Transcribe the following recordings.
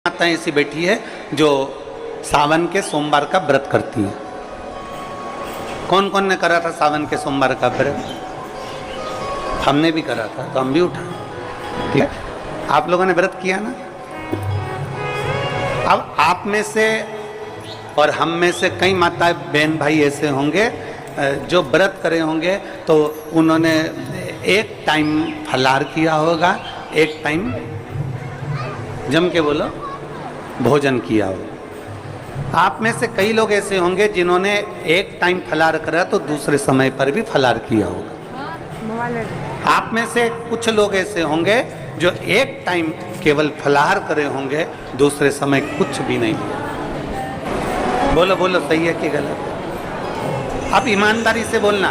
माताएं ऐसी बैठी है जो सावन के सोमवार का व्रत करती है। कौन कौन ने करा था सावन के सोमवार का व्रत? हमने भी करा था, तो हम भी उठा। ठीक है, आप लोगों ने व्रत किया ना। अब आप में से और हम में से कई माता बहन भाई ऐसे होंगे जो व्रत करे होंगे, तो उन्होंने एक टाइम फलाहार किया होगा, एक टाइम जम के बोलो भोजन किया होगा। आप में से कई लोग ऐसे होंगे जिन्होंने एक टाइम फलाहार करा तो दूसरे समय पर भी फलाहार किया होगा। आप में से कुछ लोग ऐसे होंगे जो एक टाइम केवल फलाहार करे होंगे, दूसरे समय कुछ भी नहीं किया। बोलो बोलो, सही है कि गलत? अब ईमानदारी से बोलना।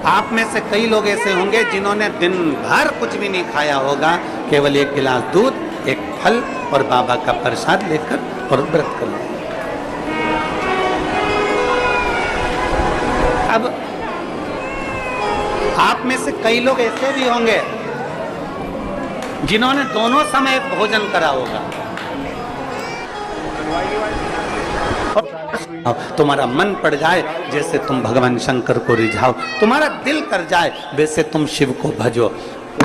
आप में से कई लोग ऐसे होंगे जिन्होंने दिन भर कुछ भी नहीं खाया होगा, केवल एक गिलास दूध, एक फल और बाबा का प्रसाद लेकर और व्रत कर लिया। अब आप में से कई लोग ऐसे भी होंगे जिन्होंने दोनों समय भोजन करा होगा। तुम्हारा मन पड़ जाए जैसे तुम भगवान शंकर को रिझाओ, तुम्हारा दिल कर जाए वैसे तुम शिव को भजो।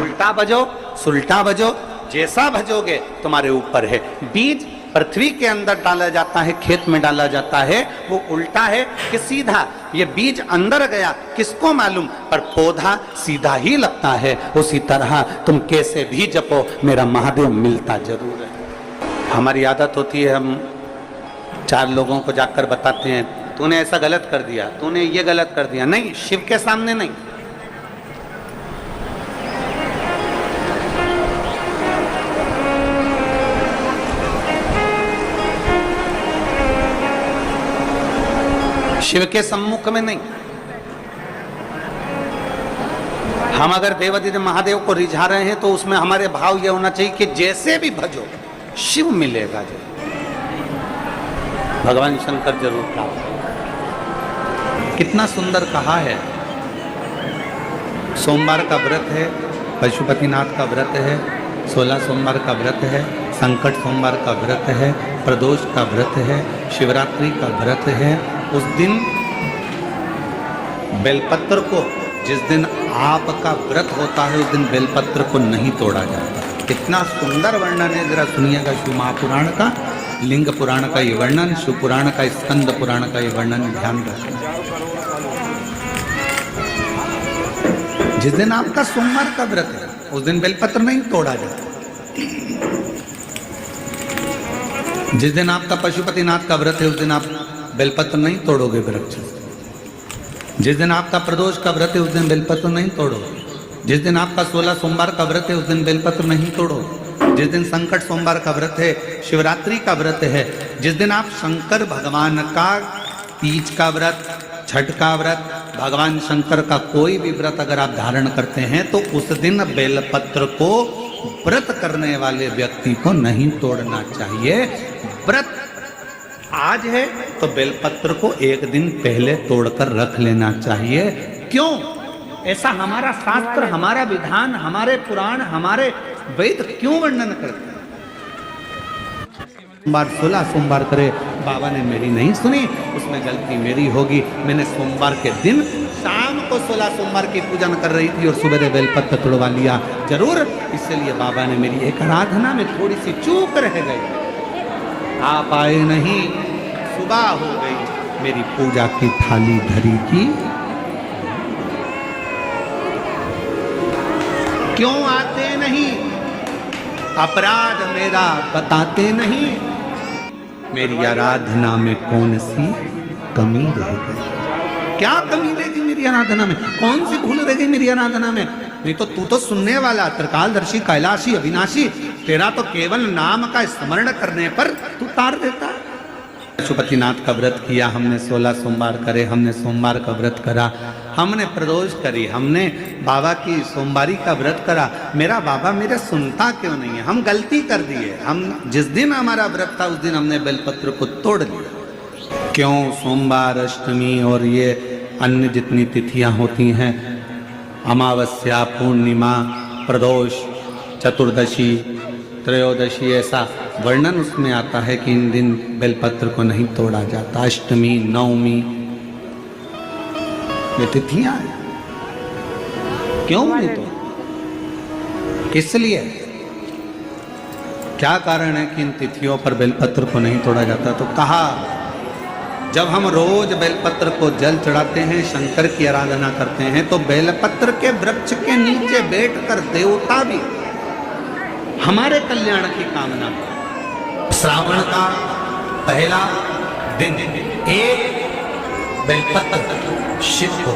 उल्टा भजो, सुल्टा भजो, जैसा भजोगे तुम्हारे ऊपर है। बीज पृथ्वी के अंदर डाला जाता है, खेत में डाला जाता है, वो उल्टा है कि सीधा। ये बीज अंदर गया किसको मालूम, पर पौधा सीधा ही लगता है। उसी तरह तुम कैसे भी जपो, मेरा महादेव मिलता जरूर है। हमारी आदत होती है, हम 4 लोगों को जाकर बताते हैं तूने ऐसा गलत कर दिया, तूने ये गलत कर दिया। नहीं, शिव के सामने नहीं। शिव के सम्मुख में नहीं। हम अगर देवादिदेव महादेव को रिझा रहे हैं तो उसमें हमारे भाव ये होना चाहिए कि जैसे भी भजो शिव मिलेगा, जरूर भगवान शंकर जरूर प्राप्त। कितना सुंदर कहा है। सोमवार का व्रत है, पशुपतिनाथ का व्रत है, 16 सोमवार का व्रत है, संकट सोमवार का व्रत है, प्रदोष का व्रत है, शिवरात्रि का व्रत है। उस दिन बेलपत्र को, जिस दिन आपका व्रत होता है उस दिन बेलपत्र को नहीं तोड़ा जाता। कितना सुंदर वर्णन है, जरा सुनिएगा। शिव महापुराण का, लिंग पुराण का ये वर्णन, शिव पुराण का, स्कंद पुराण का ये वर्णन ध्यान रखें। जिस दिन आपका सोमवार का व्रत है उस दिन बेलपत्र नहीं तोड़ा जाता। जिस दिन आपका पशुपतिनाथ का व्रत है उस दिन आप बेलपत्र नहीं तोड़ोगे वृक्ष। जिस दिन आपका प्रदोष का व्रत है उस दिन बेलपत्र नहीं तोड़ोगे। जिस दिन आपका 16 सोमवार का व्रत है उस दिन बेलपत्र नहीं तोड़ोगे। जिस दिन संकट सोमवार का व्रत है, शिवरात्रि का व्रत है, जिस दिन आप शंकर भगवान का तीज का व्रत, छठ का व्रत, भगवान शंकर का कोई भी व्रत अगर आप धारण करते हैं तो उस दिन बेलपत्र को व्रत करने वाले व्यक्ति को नहीं तोड़ना चाहिए। व्रत आज है तो बेलपत्र को एक दिन पहले तोड़कर रख लेना चाहिए। क्यों? ऐसा हमारा शास्त्र, हमारा विधान, हमारे पुराण, हमारे वेद क्यों वर्णन करते हैं? सोमवार 16 सोमवार करे, बाबा ने मेरी नहीं सुनी, उसमें गलती मेरी होगी। मैंने सोमवार के दिन शाम को 16 सोमवार की पूजन कर रही थी और सुबह बेलपत्र तोड़वा लिया, जरूर इसलिए बाबा ने मेरी एक आराधना में थोड़ी सी चूक रह गई। आप आए नहीं, सुबह हो गई, मेरी पूजा की थाली धरी की। क्यों आते नहीं? अपराध मेरा बताते नहीं। मेरी आराधना में कौन सी कमी रह गई? क्या कमी रह गई मेरी आराधना में? कौन सी भूल रह गई मेरी आराधना में? नहीं तो तू तो सुनने वाला, त्रिकालदर्शी, कैलाशी, अविनाशी, तेरा तो केवल नाम का स्मरण करने पर तू तार देता। पशुपतिनाथ का व्रत किया हमने, 16 सोमवार करे हमने, सोमवार का व्रत करा हमने, प्रदोष करी हमने, बाबा की सोमवारी का व्रत करा। मेरा बाबा मेरे सुनता क्यों नहीं है? हम गलती कर दिए। हम जिस दिन हमारा व्रत था उस दिन हमने बेलपत्र को तोड़ दिया। क्यों? सोमवार, अष्टमी और ये अन्य जितनी तिथियां होती हैं, अमावस्या, पूर्णिमा, प्रदोष, चतुर्दशी, त्रयोदशी, ऐसा वर्णन उसमें आता है कि इन दिन बेलपत्र को नहीं तोड़ा जाता। अष्टमी, नवमी, ये तिथियां हैं। क्यों नहीं तो, किस लिए, क्या कारण है कि इन तिथियों पर बेलपत्र को नहीं तोड़ा जाता? तो कहा, जब हम रोज बेलपत्र को जल चढ़ाते हैं, शंकर की आराधना करते हैं, तो बेलपत्र के वृक्ष के नीचे बैठकर देवता भी हमारे कल्याण की कामना। श्रावण का पहला दिन एक बेलपत्र शिव को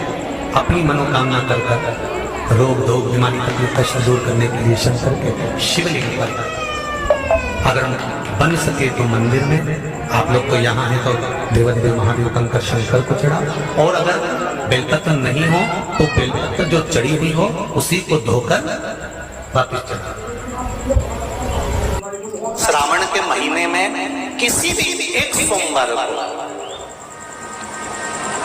अपनी मनोकामना कर रोग दोग बीमारी तकलीफ कष्ट दूर करने के लिए शंकर के शिवलिंग पर, अगर बन सके तो मंदिर में, आप लोग तो यहाँ हैं तो देवदेव महादेव कंकर शंकर को चढ़ा, और अगर बेलपत्र नहीं हो तो बेलपत्र जो चढ़ी हुई हो उसी को धोकर वापस चढ़ा। श्रावण के महीने में किसी भी एक सोमवार को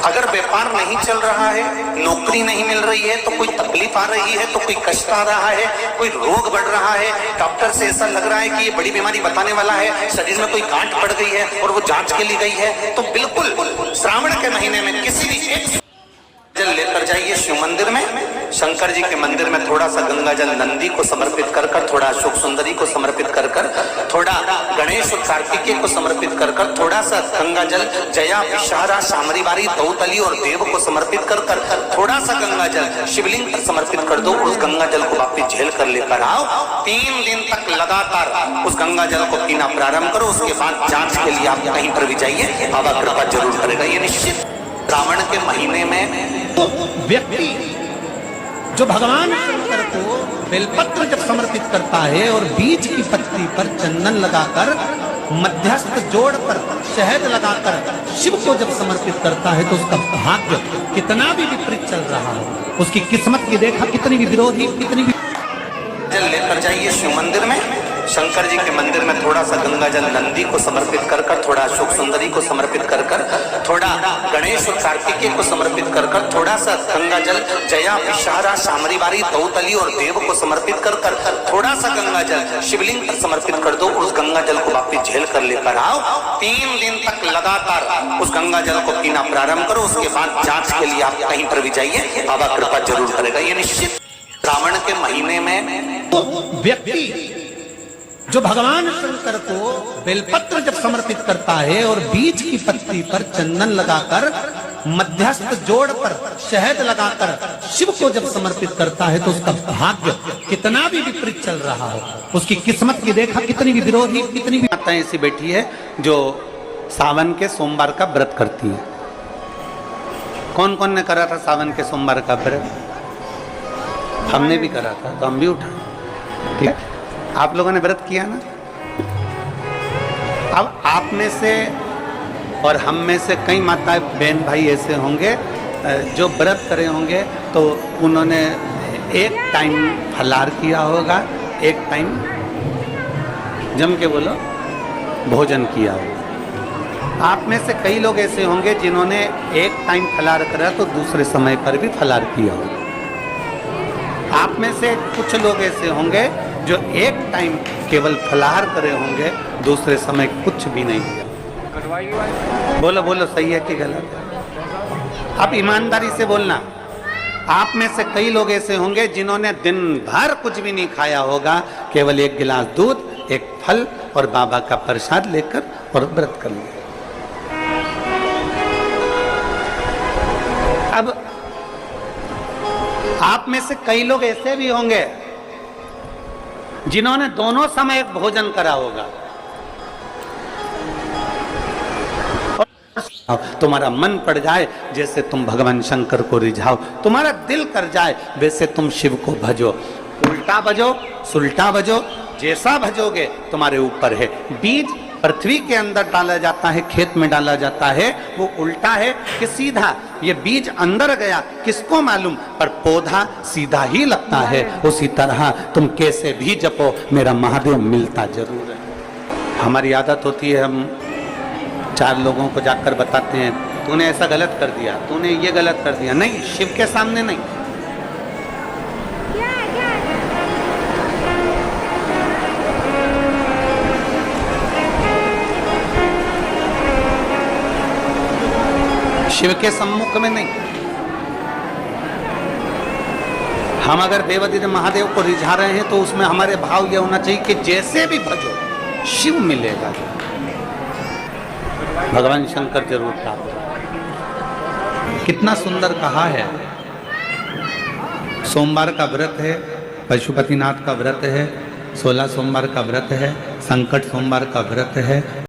अगर व्यापार नहीं चल रहा है, नौकरी नहीं मिल रही है, तो कोई तकलीफ आ रही है, तो कोई कष्ट आ रहा है, कोई रोग बढ़ रहा है, डॉक्टर से ऐसा लग रहा है कि ये बड़ी बीमारी बताने वाला है, शरीर में कोई गांठ पड़ गई है और वो जांच के लिए गई है, तो बिल्कुल श्रावण के महीने में किसी भी एक जल लेकर जाइए शिव मंदिर में, शंकर जी के मंदिर में थोड़ा सा गंगा जल नंदी को समर्पित कर कर, थोड़ा अशोक सुंदरी को समर्पित कर कर, थोड़ा गणेश और कार्तिकेय को समर्पित कर कर, थोड़ा सा गंगा जल जया विषहारा शामरीवारी दौतली और देव को समर्पित कर कर, थोड़ा सा गंगा जल शिवलिंग पर समर्पित कर दो। उस गंगा जल को वापिस झेल कर लेकर आओ, 3 दिन तक लगातार उस गंगा जल को पीना प्रारंभ करो। उसके बाद जांच के लिए आप कहीं पर भी जाइए, बाबा कृपा जरूर करेगा, ये निश्चित। श्रावण के महीने में तो व्यक्ति जो भगवान शंकर को बेलपत्र जब समर्पित करता है और बीज की पत्ती पर चंदन लगाकर, मध्यस्थ जोड़कर, शहद लगाकर शिव को जब समर्पित करता है, तो उसका भाग्य कितना भी विपरीत चल रहा हो, उसकी किस्मत की रेखा कितनी भी विरोधी, कितनी भी। जल लेकर जाइए शिव मंदिर में, शंकर जी के मंदिर में थोड़ा सा गंगा जल नंदी को समर्पित कर कर, थोड़ा अशोक सुंदरी को समर्पित कर कर, थोड़ा गणेश और कार्तिकेय को समर्पित कर कर, थोड़ा सा गंगा जल जया विषहारा शामरीवारी दौतली और देव को समर्पित कर कर, थोड़ा सा गंगा जल शिवलिंग पर समर्पित कर दो। उस गंगा जल को वापिस झेल कर लेकर आओ, 3 दिन तक लगातार उस गंगा जल को पीना प्रारंभ करो। उसके बाद जांच के लिए आप कहीं पर भी जाइए, बाबा कृपा जरूर करेगा, ये निश्चित। श्रावण के महीने में तो व्यक्ति जो भगवान शंकर को बेलपत्र जब समर्पित करता है और बीज की पत्ती पर चंदन लगाकर, मध्यस्थ जोड़ पर शहद लगाकर शिव को जब समर्पित करता है, तो उसका भाग्य कितना भी विपरीत चल रहा हो, उसकी किस्मत की रेखा कितनी भी विरोधी, कितनी भी। माताएं ऐसी बैठी है जो सावन के सोमवार का व्रत करती है। कौन कौन ने करा था सावन के सोमवार का व्रत? हमने भी करा था, तो हम भी उठा। ठीक है, आप लोगों ने व्रत किया ना। अब आप में से और हम में से कई माताएं बहन भाई ऐसे होंगे जो व्रत करे होंगे, तो उन्होंने एक टाइम फलाहार किया होगा, एक टाइम जम के बोलो भोजन किया होगा। आप में से कई लोग ऐसे होंगे जिन्होंने एक टाइम फलाहार करा तो दूसरे समय पर भी फलाहार किया होगा। आप में से कुछ लोग ऐसे होंगे जो एक टाइम केवल फलाहार करे होंगे, दूसरे समय कुछ भी नहीं किया। बोलो बोलो, सही है कि गलत? अब ईमानदारी से बोलना। आप में से कई लोग ऐसे होंगे जिन्होंने दिन भर कुछ भी नहीं खाया होगा, केवल एक गिलास दूध, एक फल और बाबा का प्रसाद लेकर और व्रत कर लिया। अब आप में से कई लोग ऐसे भी होंगे जिन्होंने दोनों समय भोजन करा होगा। तुम्हारा मन पड़ जाए जैसे तुम भगवान शंकर को रिझाओ, तुम्हारा दिल कर जाए वैसे तुम शिव को भजो। उल्टा भजो, सुल्टा भजो, जैसा भजोगे तुम्हारे ऊपर है। बीज पृथ्वी के अंदर डाला जाता है, खेत में डाला जाता है, वो उल्टा है कि सीधा। ये बीज अंदर गया किसको मालूम, पर पौधा सीधा ही लगता है। उसी तरह तुम कैसे भी जपो, मेरा महादेव मिलता जरूर है। हमारी आदत होती है, हम 4 लोगों को जाकर बताते हैं तूने ऐसा गलत कर दिया, तूने ये गलत कर दिया। नहीं, शिव के सामने नहीं। शिव के सम्मुख में नहीं। हम अगर देवादिदेव महादेव को रिझा रहे हैं तो उसमें हमारे भाव यह होना चाहिए कि जैसे भी भजो शिव मिलेगा, भगवान शंकर जरूर प्राप्त। कितना सुंदर कहा है। सोमवार का व्रत है, पशुपतिनाथ का व्रत है, 16 सोमवार का व्रत है, संकट सोमवार का व्रत है।